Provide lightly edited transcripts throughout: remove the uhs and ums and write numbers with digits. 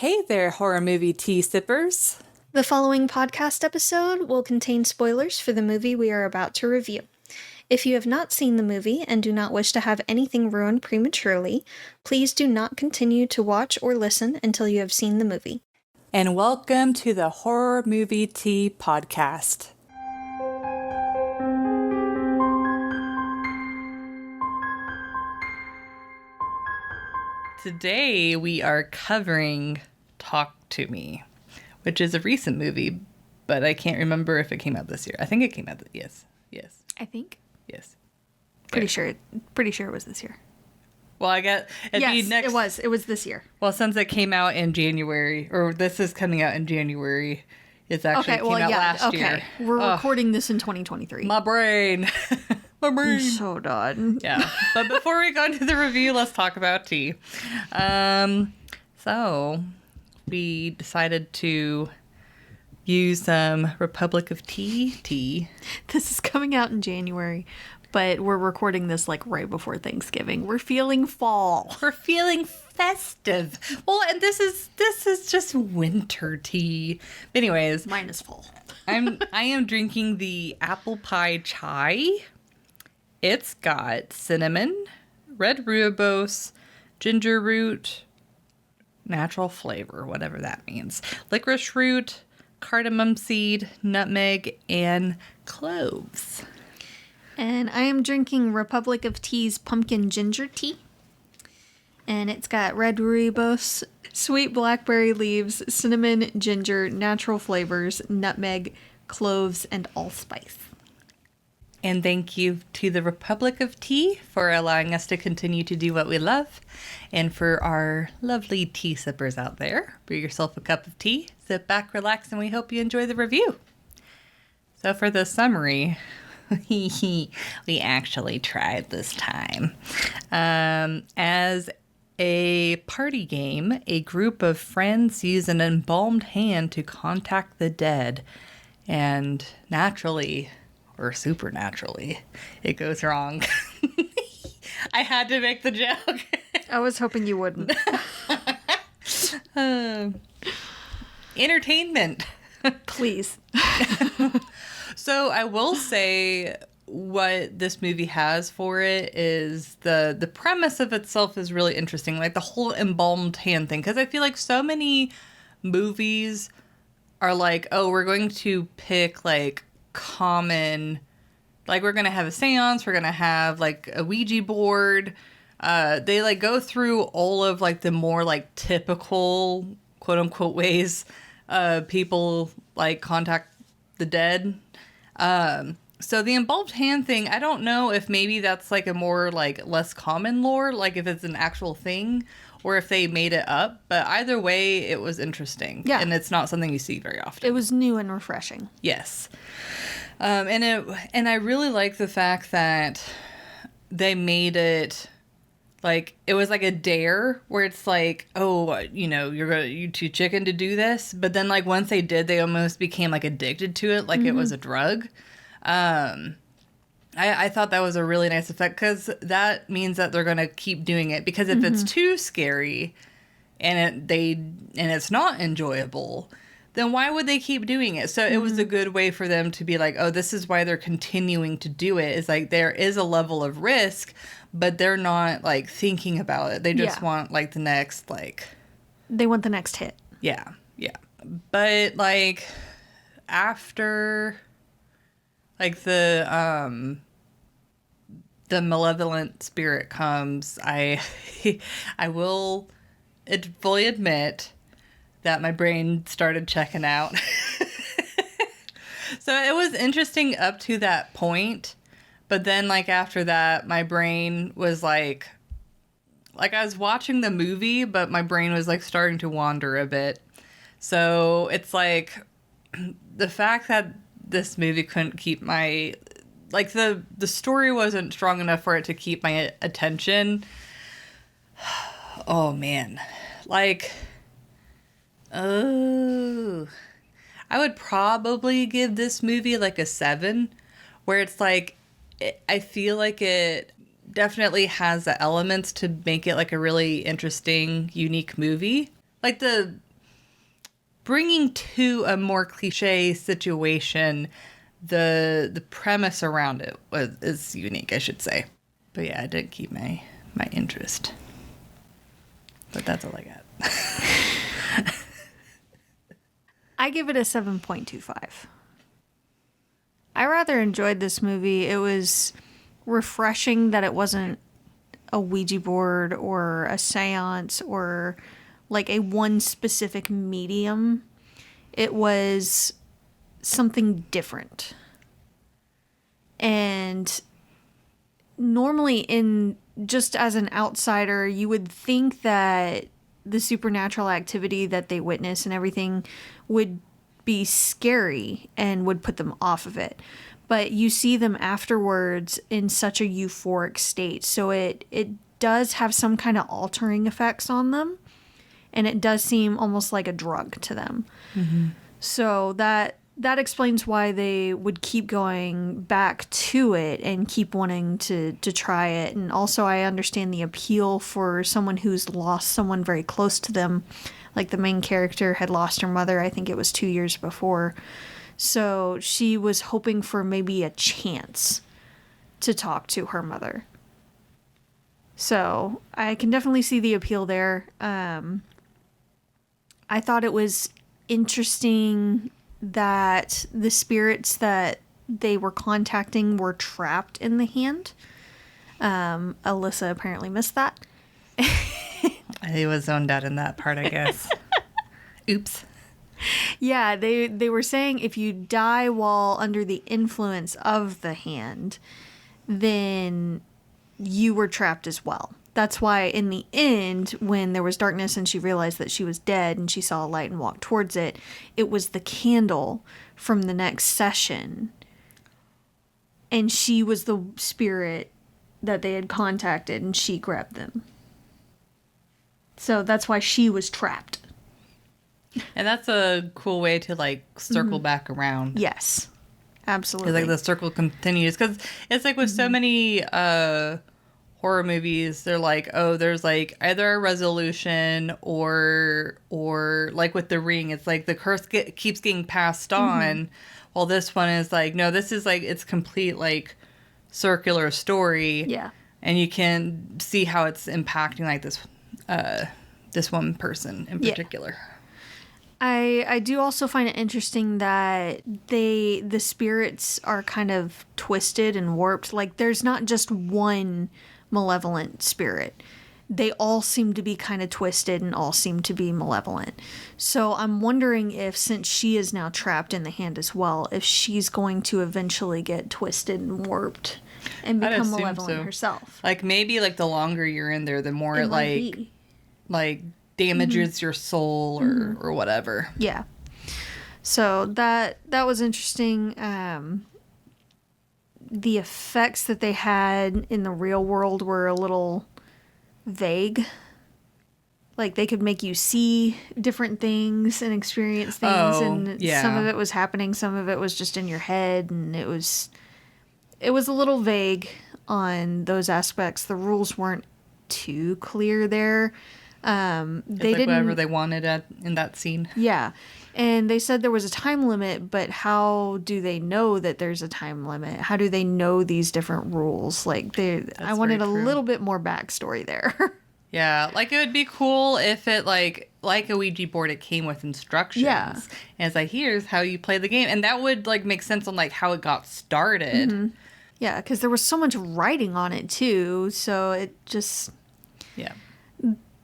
Hey there, horror movie tea sippers. The following podcast episode will contain spoilers for the movie we are about to review. If you have not seen the movie and do not wish to have anything ruined prematurely, please do not continue to watch or listen until you have seen the movie. And welcome to the Horror Movie Tea Podcast. Today we are covering Talk to Me, which is a recent movie, but I can't remember if it came out this year. I think it came out yes. I think. Yes. Pretty sure it was this year. Well, I get it was this year. Well, since it came out in January, or this is coming out in January, it's actually came out last year. We're recording this in 2023. My brain. My brain. I'm so done. Yeah. But before we go into the review, let's talk about tea. So we decided to use some Republic of Tea. This is coming out in January, but we're recording this like right before Thanksgiving. We're feeling fall. We're feeling festive. Well, and this is just winter tea. Anyways, mine is fall. I am drinking the apple pie chai. It's got cinnamon, red rooibos, ginger root, natural flavor, whatever that means, licorice root, cardamom seed, nutmeg, and cloves. And I am drinking Republic of Tea's pumpkin ginger tea. And it's got red rooibos, sweet blackberry leaves, cinnamon, ginger, natural flavors, nutmeg, cloves, and allspice. And thank you to the Republic of Tea for allowing us to continue to do what we love. And for our lovely tea sippers out there, brew yourself a cup of tea, sit back, relax, and we hope you enjoy the review. So for the summary, we actually tried this time. As a party game, a group of friends use an embalmed hand to contact the dead. And naturally, or supernaturally, it goes wrong. I had to make the joke. I was hoping you wouldn't. Entertainment. Please. So I will say what this movie has for it is the premise of itself is really interesting. Like the whole embalmed hand thing. Because I feel like so many movies are like, oh, we're going to pick like common, like we're gonna have a seance, we're gonna have like a Ouija board. They like go through all of like the more like typical quote unquote ways people like contact the dead. So the embalmed hand thing, I don't know if maybe that's like a more like less common lore, like if it's an actual thing or if they made it up, but either way it was interesting. Yeah. And it's not something you see very often. It was new and refreshing. Yes. And I really like the fact that they made it like it was like a dare where it's like, oh, you know, you too chicken to do this, but then like once they did, they almost became like addicted to it, like it was a drug. I thought that was a really nice effect because that means that they're gonna keep doing it, because if it's too scary and it's not enjoyable, then why would they keep doing it? So it was a good way for them to be like, oh, this is why they're continuing to do it. It's like there is a level of risk, but they're not like thinking about it. They just want like the next like... They want the next hit. Yeah. But like after like the malevolent spirit comes, I will fully admit that my brain started checking out. So it was interesting up to that point, but then like after that, my brain was like I was watching the movie, but my brain was like starting to wander a bit. So it's like the fact that this movie couldn't keep my, like the story wasn't strong enough for it to keep my attention. Oh man, like, oh, I would probably give this movie like a 7, where it's like, I feel like it definitely has the elements to make it like a really interesting, unique movie. Like the bringing to a more cliche situation, the premise around it is unique, I should say. But yeah, it did keep my interest. But that's all I got. I give it a 7.25. I rather enjoyed this movie. It was refreshing that it wasn't a Ouija board or a seance or like a one specific medium. It was something different. And normally just as an outsider, you would think that the supernatural activity that they witness and everything would be scary and would put them off of it. But you see them afterwards in such a euphoric state. So it does have some kind of altering effects on them. And it does seem almost like a drug to them. Mm-hmm. So that explains why they would keep going back to it and keep wanting to try it. And also I understand the appeal for someone who's lost someone very close to them. Like the main character had lost her mother, I think it was 2 years before. So she was hoping for maybe a chance to talk to her mother. So I can definitely see the appeal there. I thought it was interesting that the spirits that they were contacting were trapped in the hand. Alyssa apparently missed that. I was zoned out in that part, I guess. Oops. Yeah, they were saying if you die while under the influence of the hand, then you were trapped as well. That's why in the end, when there was darkness and she realized that she was dead and she saw a light and walked towards it, it was the candle from the next session. And she was the spirit that they had contacted and she grabbed them. So that's why she was trapped. And that's a cool way to like circle back around. Yes, absolutely. Like the circle continues, because it's like with so many horror movies, they're like, oh, there's like either a resolution or like with The Ring, it's like the curse keeps getting passed on. While this one is like, no, this is like it's complete like circular story. Yeah, and you can see how it's impacting like this one person in particular. Yeah. I do also find it interesting that the spirits are kind of twisted and warped. Like there's not just one malevolent spirit. They all seem to be kind of twisted and all seem to be malevolent. So I'm wondering if, since she is now trapped in the hand as well, if she's going to eventually get twisted and warped and become malevolent herself. Like maybe like the longer you're in there, the more it like damages your soul or whatever. Yeah. So that was interesting. The effects that they had in the real world were a little vague. Like they could make you see different things and experience things, and some of it was happening, some of it was just in your head, and it was a little vague on those aspects. The rules weren't too clear there. They did whatever they wanted in that scene. Yeah. And they said there was a time limit, but how do they know that there's a time limit? How do they know these different rules? Like I wanted a little bit more backstory there. Yeah, like it would be cool if it like a Ouija board, it came with instructions. Yeah. And it's like, here's how you play the game. And that would like make sense on like how it got started. Mm-hmm. Yeah, because there was so much writing on it too. So it just... Yeah.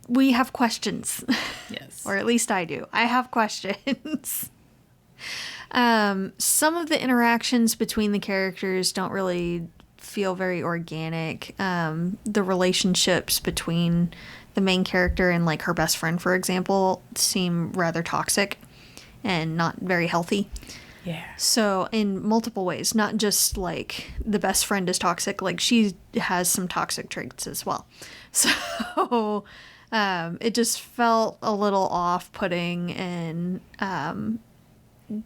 We have questions. Yes. Or at least I do. I have questions. Some of the interactions between the characters don't really feel very organic. The relationships between the main character and like her best friend, for example, seem rather toxic and not very healthy. Yeah. So in multiple ways, not just like the best friend is toxic, like she has some toxic traits as well. So it just felt a little off-putting and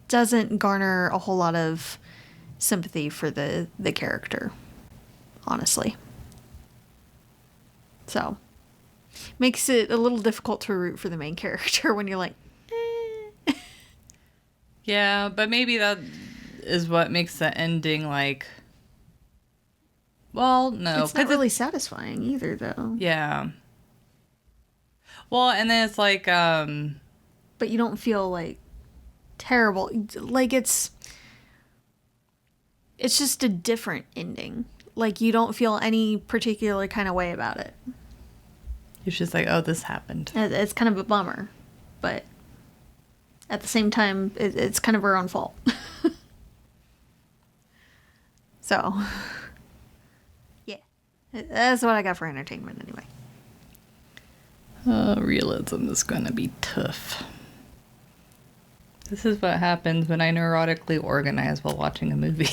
doesn't garner a whole lot of sympathy for the character, honestly. So makes it a little difficult to root for the main character when you're like, eh. Yeah, but maybe that is what makes the ending like. Well, no, It's not really satisfying either, though. Yeah. Well, and then it's like, But you don't feel like terrible. Like it's just a different ending. Like you don't feel any particular kind of way about it. it's just like, oh, this happened. It's kind of a bummer, but at the same time, it's kind of her own fault. So, yeah, that's what I got for entertainment anyway. Realism is gonna be tough. This is what happens when I neurotically organize while watching a movie.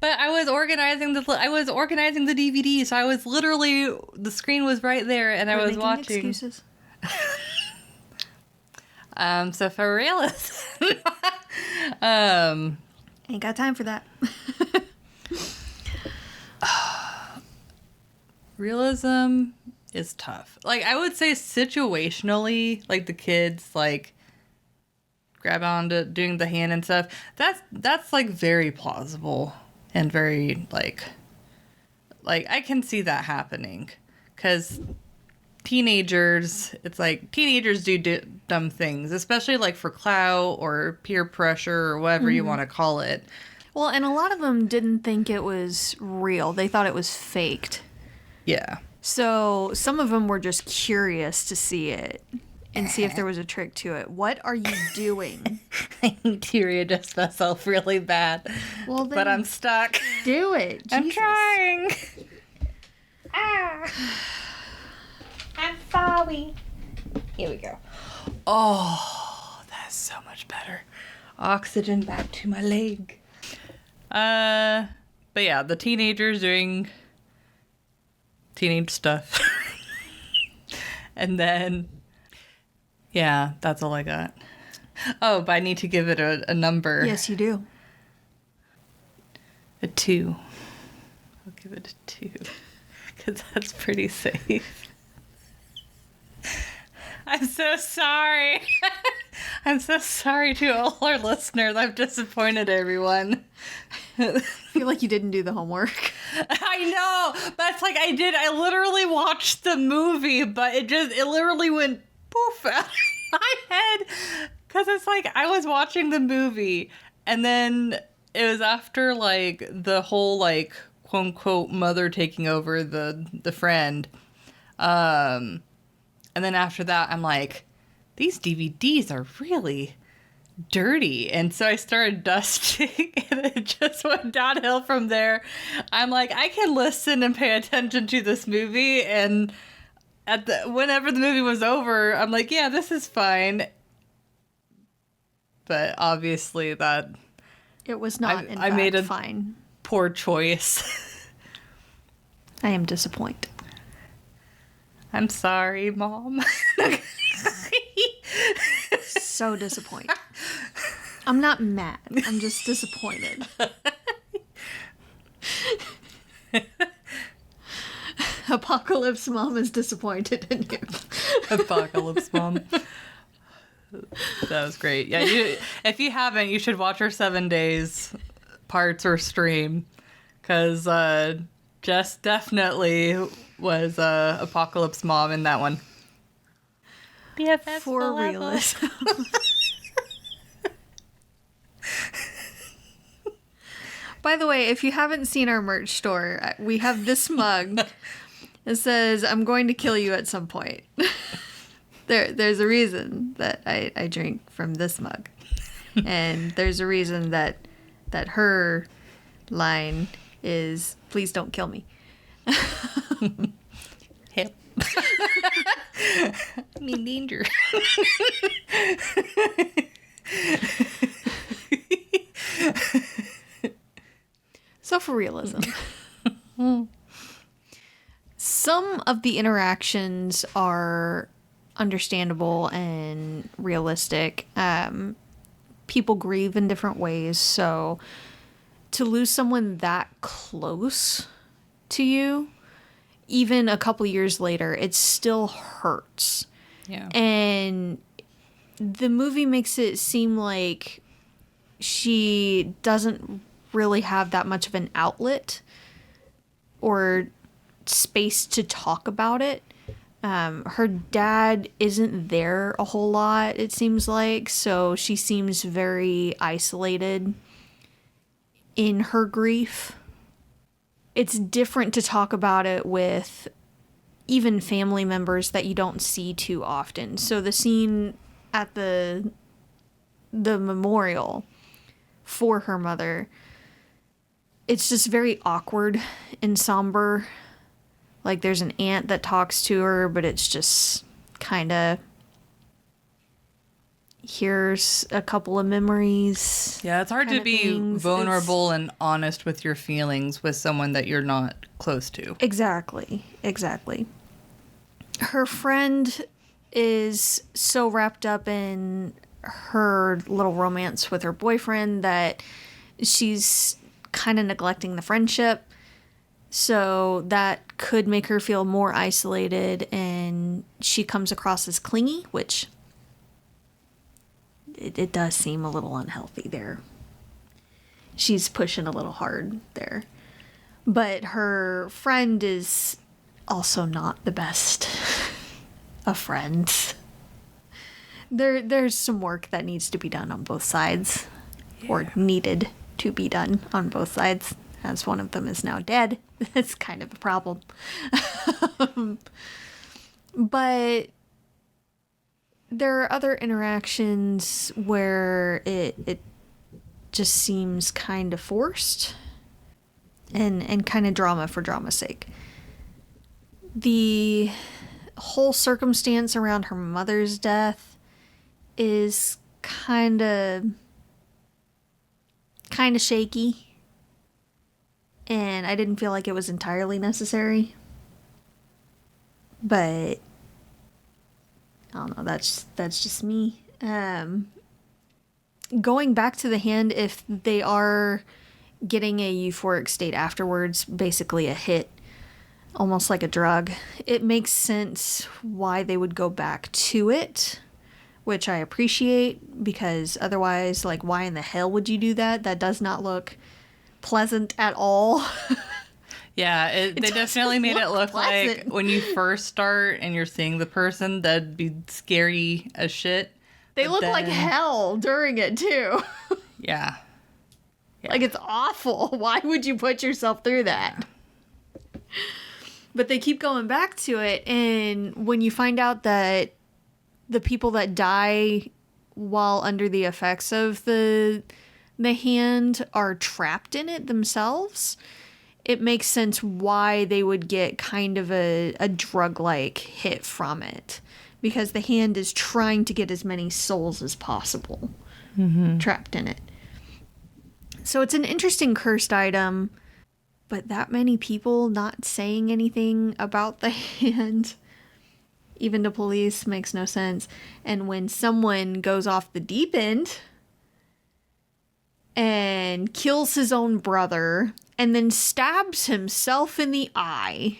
But I was organizing the DVD, so I was literally, the screen was right there, and I was watching. Excuses. So for realism, Ain't got time for that. realism is tough. Like, I would say situationally, like the kids like grab onto doing the hand and stuff. That's like very plausible and very like I can see that happening, because teenagers, it's like teenagers do dumb things, especially like for clout or peer pressure or whatever you want to call it. Well, and a lot of them didn't think it was real. They thought it was faked. Yeah. So some of them were just curious to see it and see if there was a trick to it. What are you doing? I need to readjust myself really bad. Well, then but I'm stuck. do it. I'm Jesus. trying. I'm sorry. Here we go. Oh, that's so much better. Oxygen back to my leg. But yeah, the teenagers doing teenage stuff. And then, yeah, that's all I got. Oh, but I need to give it a number. Yes, you do. A 2. I'll give it a 2. Because that's pretty safe. I'm so sorry. I'm so sorry to all our listeners. I've disappointed everyone. I feel like you didn't do the homework. I know, but it's like I literally watched the movie, but it literally went poof out of my head. Because it's like I was watching the movie, and then it was after like the whole like quote unquote mother taking over the friend. And then after that, I'm like, these DVDs are really dirty. And so I started dusting, and it just went downhill from there. I'm like, I can listen and pay attention to this movie. And whenever the movie was over, I'm like, yeah, this is fine. But obviously that... It was not, in fact, made a fine. poor choice. I am disappointed. I'm sorry, Mom. So disappointed. I'm not mad. I'm just disappointed. Apocalypse Mom is disappointed in you. Apocalypse Mom. That was great. Yeah, if you haven't, you should watch our 7 days parts or stream, because Jess definitely was Apocalypse Mom in that one. BFF For realism. By the way, if you haven't seen our merch store, we have this mug that says, "I'm going to kill you at some point." There's a reason that I drink from this mug. And there's a reason that her line is, "Please don't kill me." Help. I'm in danger. So for realism, some of the interactions are understandable and realistic. People grieve in different ways, so to lose someone that close to you, even a couple years later, it still hurts. Yeah. And the movie makes it seem like she doesn't really have that much of an outlet or space to talk about it. Her dad isn't there a whole lot, it seems like, so she seems very isolated in her grief. It's different to talk about it with even family members that you don't see too often. So the scene at the memorial for her mother, it's just very awkward and somber. Like, there's an aunt that talks to her, but it's just kind of, here's a couple of memories. Yeah, it's hard to be vulnerable and honest with your feelings with someone that you're not close to. Exactly. Her friend is so wrapped up in her little romance with her boyfriend that she's kind of neglecting the friendship. So that could make her feel more isolated, and she comes across as clingy, which it does seem a little unhealthy there. She's pushing a little hard there. But her friend is also not the best of friends. There's some work that needs to be done on both sides, or needed to be done on both sides, as one of them is now dead. That's kind of a problem. But there are other interactions where it just seems kind of forced and kind of drama for drama's sake. The whole circumstance around her mother's death is kind of shaky, and I didn't feel like it was entirely necessary. But I don't know, that's just me. Going back to the hand, if they are getting a euphoric state afterwards, basically a hit, almost like a drug, it makes sense why they would go back to it, which I appreciate, because otherwise, like, why in the hell would you do that? That does not look pleasant at all. Yeah, they definitely made it look like when you first start and you're seeing the person, that'd be scary as shit. They look like hell during it, too. Yeah. Like, it's awful. Why would you put yourself through that? But they keep going back to it, and when you find out that the people that die while under the effects of the hand are trapped in it themselves, it makes sense why they would get kind of a drug-like hit from it. Because the hand is trying to get as many souls as possible trapped in it. So it's an interesting cursed item, but that many people not saying anything about the hand, even to police, makes no sense. And when someone goes off the deep end and kills his own brother and then stabs himself in the eye,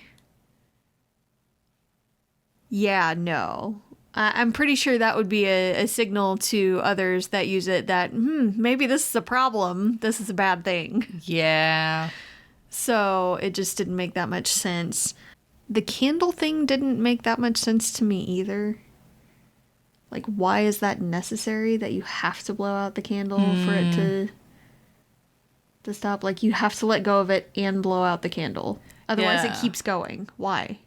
yeah, no. I'm pretty sure that would be a signal to others that use it that, maybe this is a problem. This is a bad thing. Yeah. So it just didn't make that much sense. The candle thing didn't make that much sense to me either. Like, why is that necessary, that you have to blow out the candle for it to stop? Like, you have to let go of it and blow out the candle. Otherwise, it keeps going. Why?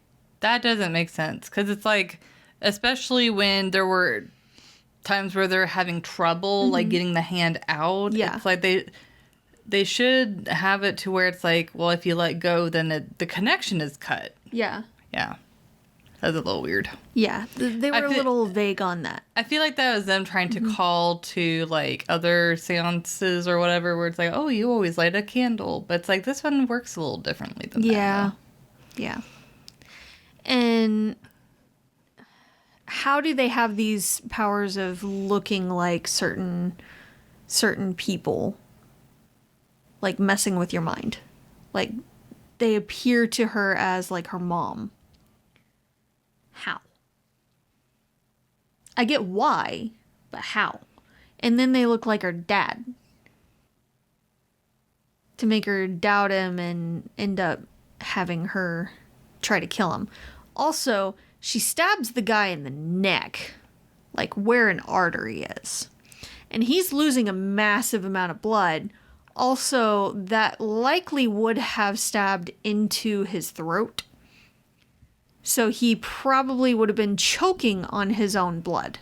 That doesn't make sense. Because it's like, especially when there were times where they're having trouble, like, getting the hand out. Yeah. It's like they should have it to where it's like, well, if you let go, then the connection is cut. Yeah. Yeah. That's a little weird. Yeah. They were a little vague on that. I feel like that was them trying to call to, like, other seances or whatever, where it's like, oh, you always light a candle. But it's like, this one works a little differently than that. Yeah. Yeah. And how do they have these powers of looking like certain people? Like, messing with your mind. Like, they appear to her as, like, her mom. How? I get why, but how? And then they look like her dad. To make her doubt him and end up having her try to kill him. Also, she stabs the guy in the neck, like where an artery is. And he's losing a massive amount of blood. Also, that likely would have stabbed into his throat. So he probably would have been choking on his own blood,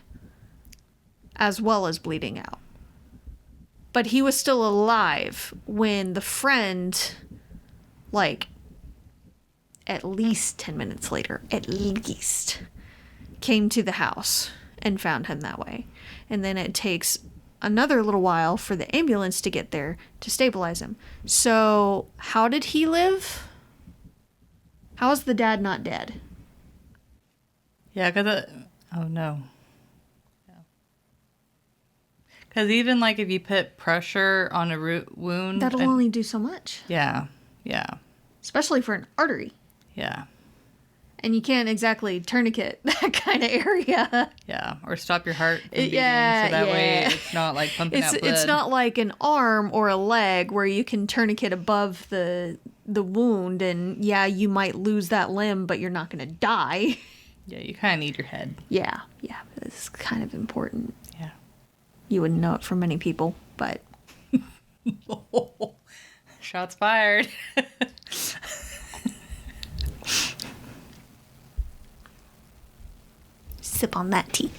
as well as bleeding out. But he was still alive when the friend, like, at least 10 minutes later, at least, came to the house and found him that way. And then it takes another little while for the ambulance to get there to stabilize him. So, how did he live? How is the dad not dead? Yeah, because oh no. Because even, like, if you put pressure on a root wound... That'll only do so much. Yeah. Especially for an artery. Yeah. And you can't exactly tourniquet that kind of area. Yeah, or stop your heart from beating, so that way it's not, like, pumping out blood. It's not like an arm or a leg where you can tourniquet above the wound, and yeah, you might lose that limb, but you're not going to die. Yeah, you kind of need your head. Yeah, it's kind of important. Yeah. You wouldn't know it from many people, but... Shots fired. Sip on that tea.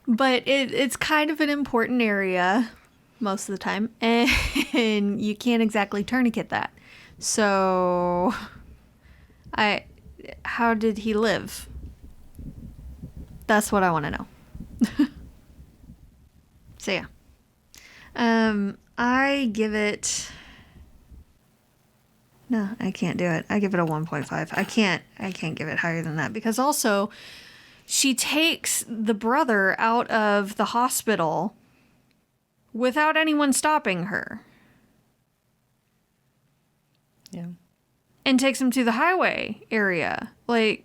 But it's kind of an important area most of the time, and you can't exactly tourniquet that. So, how did he live? That's what I want to know. So yeah. I give it... No, I can't do it. I give it a 1.5. I can't give it higher than that, because also she takes the brother out of the hospital without anyone stopping her. Yeah. And takes him to the highway area, like,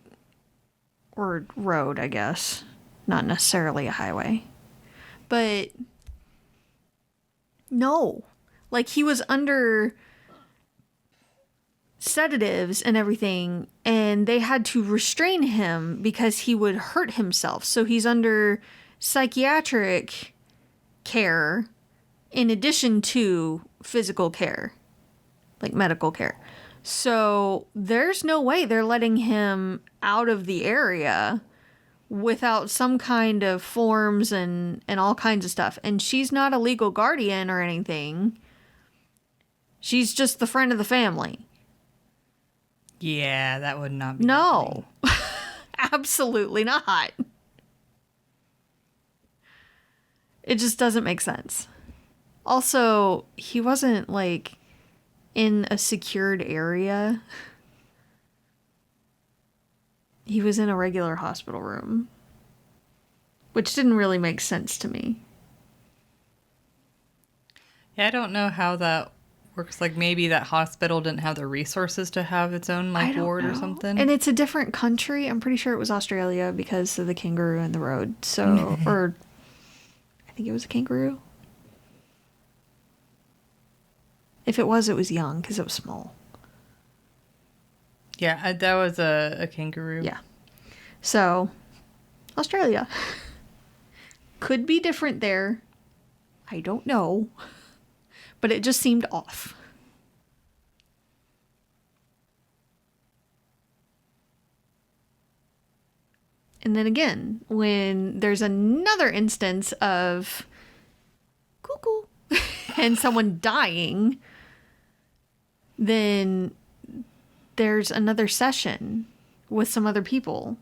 or road, I guess. Not necessarily a highway. But no. Like, he was under sedatives and everything, and they had to restrain him because he would hurt himself. So he's under psychiatric care in addition to physical care, like medical care. So there's no way they're letting him out of the area without some kind of forms and all kinds of stuff. And she's not a legal guardian or anything. She's just the friend of the family. Yeah, that would not be... No. Absolutely not. It just doesn't make sense. Also, he wasn't, like, in a secured area. He was in a regular hospital room, which didn't really make sense to me. Yeah, I don't know how that works. Like, maybe that hospital didn't have the resources to have its own, like, ward or something. And it's a different country. I'm pretty sure it was Australia because of the kangaroo in the road. So, or I think it was a kangaroo. If it was young because it was small. Yeah, that was a kangaroo. Yeah. So, Australia. Could be different there. I don't know. But it just seemed off. And then again, when there's another instance of cuckoo and someone dying, then there's another session with some other people.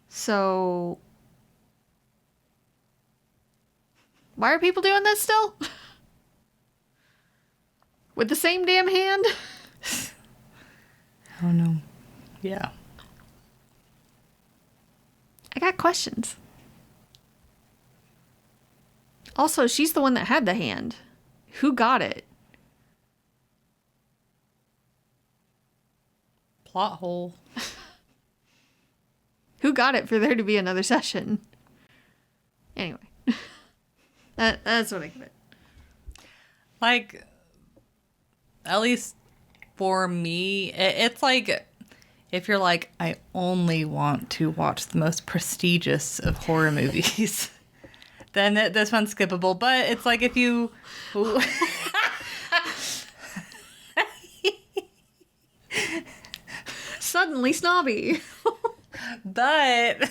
So, why are people doing this still? With the same damn hand? Oh no. Yeah. I got questions. Also, she's the one that had the hand. Who got it? Plot hole. Who got it for there to be another session? Anyway. That's what I give it. Like, at least for me, it's like, if you're like, I only want to watch the most prestigious of horror movies, then this one's skippable. But it's like if you... Suddenly snobby. But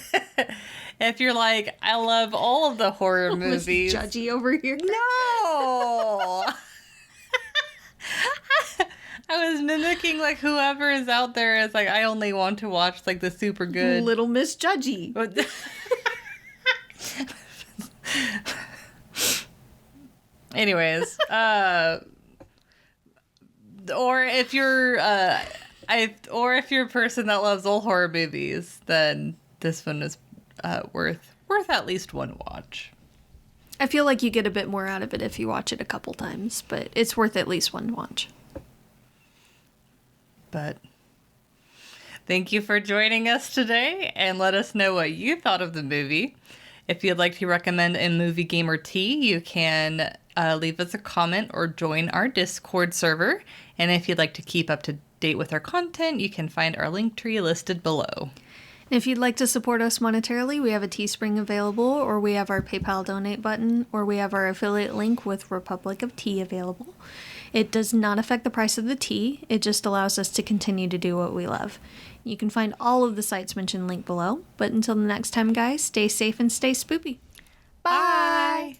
if you're like, I love all of the horror movies. Judgy over here. No! I was mimicking like whoever is out there is like, I only want to watch like the super good. Little Miss Judgy. Anyways, or if you're or if you're a person that loves old horror movies, then this one is worth at least one watch. I feel like you get a bit more out of it if you watch it a couple times, but it's worth at least one watch. But thank you for joining us today, and let us know what you thought of the movie. If you'd like to recommend a movie, game, or tea, you can leave us a comment or join our Discord server. And if you'd like to keep up to date with our content, you can find our link tree listed below. If you'd like to support us monetarily, we have a Teespring available, or we have our PayPal donate button, or we have our affiliate link with Republic of Tea available. It does not affect the price of the tea, it just allows us to continue to do what we love. You can find all of the sites mentioned linked below, but until the next time, guys, stay safe and stay spoopy. Bye!